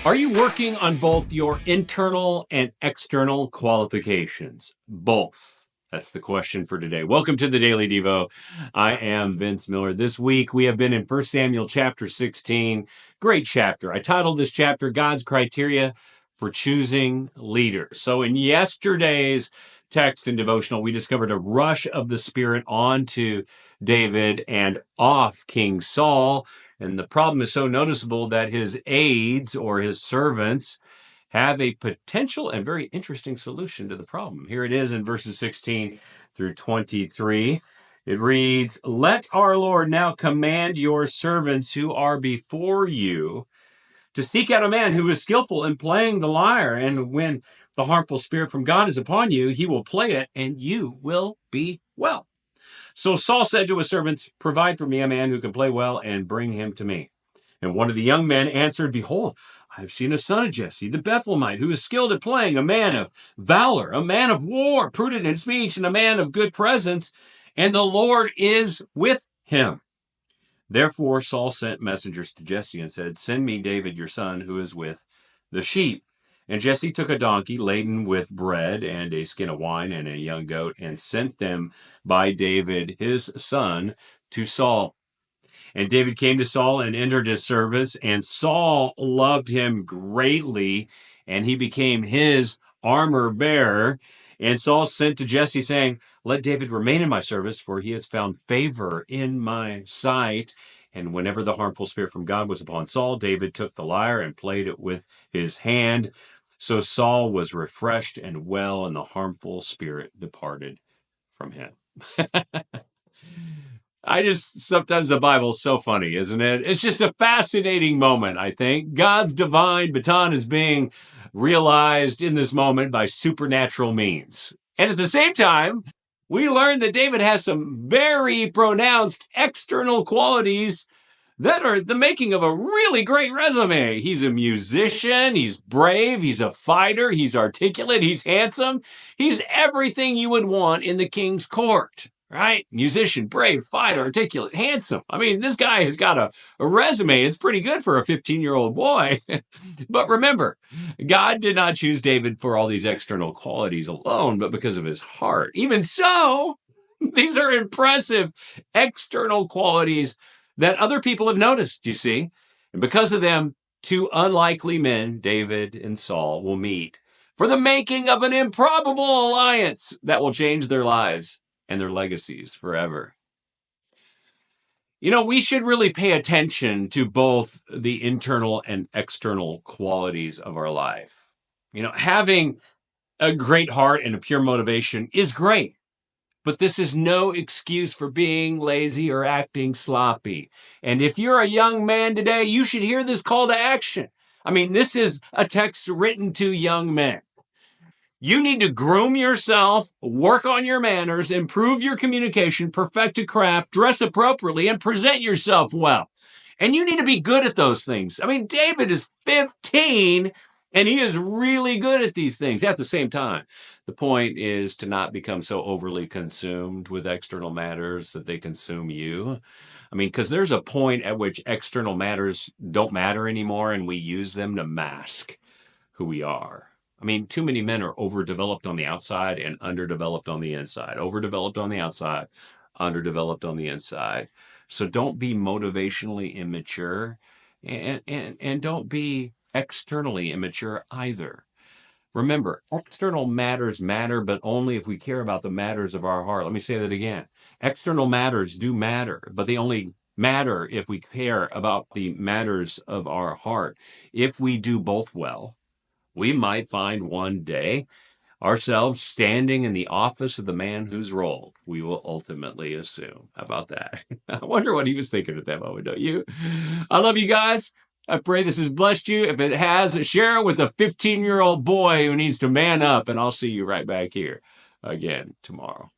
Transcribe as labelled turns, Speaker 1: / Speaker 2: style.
Speaker 1: Are you working on both your internal and external qualifications? Both. That's the question for today. Welcome to the Daily Devo. I am Vince Miller. This week we have been in 1 Samuel chapter 16. Great chapter. I titled this chapter God's Criteria for Choosing Leaders. So in yesterday's text and devotional, we discovered a rush of the Spirit onto David and off King Saul. And the problem is so noticeable that his aides or his servants have a potential and very interesting solution to the problem. Here it is in verses 16 through 23. It reads, "Let our Lord now command your servants who are before you to seek out a man who is skillful in playing the lyre. And when the harmful spirit from God is upon you, he will play it and you will be well." So Saul said to his servants, "Provide for me a man who can play well and bring him to me." And one of the young men answered, "Behold, I have seen a son of Jesse the Bethlehemite who is skilled at playing, a man of valor, a man of war, prudent in speech, and a man of good presence, and the Lord is with him." Therefore Saul sent messengers to Jesse and said, "Send me David your son who is with the sheep." And Jesse took a donkey laden with bread and a skin of wine and a young goat and sent them by David his son to Saul. And David came to Saul and entered his service, and Saul loved him greatly, and he became his armor bearer. And Saul sent to Jesse, saying, "Let David remain in my service, for he has found favor in my sight." And whenever the harmful spirit from God was upon Saul, David took the lyre and played it with his hand. So Saul was refreshed and well, and the harmful spirit departed from him. Sometimes the Bible's so funny, isn't it? It's just a fascinating moment, I think. God's divine baton is being realized in this moment by supernatural means. And at the same time, we learn that David has some very pronounced external qualities that are the making of a really great resume. He's a musician, he's brave, he's a fighter, he's articulate, he's handsome. He's everything you would want in the king's court, right? Musician, brave, fighter, articulate, handsome. I mean, this guy has got a resume. It's pretty good for a 15-year-old boy. But remember, God did not choose David for all these external qualities alone, but because of his heart. Even so, these are impressive external qualities that other people have noticed, you see. And because of them, two unlikely men, David and Saul, will meet for the making of an improbable alliance that will change their lives and their legacies forever. You know, we should really pay attention to both the internal and external qualities of our life. You know, having a great heart and a pure motivation is great. But this is no excuse for being lazy or acting sloppy. And if you're a young man today, you should hear this call to action. I mean, this is a text written to young men. You need to groom yourself, work on your manners, improve your communication, perfect a craft, dress appropriately, and present yourself well. And you need to be good at those things. I mean, David is 15 and he is really good at these things. At the same time, the point is to not become so overly consumed with external matters that they consume you. I mean, because there's a point at which external matters don't matter anymore and we use them to mask who we are. I mean, too many men are overdeveloped on the outside and underdeveloped on the inside. Overdeveloped on the outside, underdeveloped on the inside. So don't be motivationally immature and don't be externally immature either. Remember, external matters matter, but only if we care about the matters of our heart. Let me say that again. External matters do matter, but they only matter if we care about the matters of our heart. If we do both well, we might find one day ourselves standing in the office of the man whose role we will ultimately assume. How about that? I wonder what he was thinking at that moment, don't you? I love you guys. I pray this has blessed you. If it has, share it with a 15-year-old boy who needs to man up, and I'll see you right back here again tomorrow.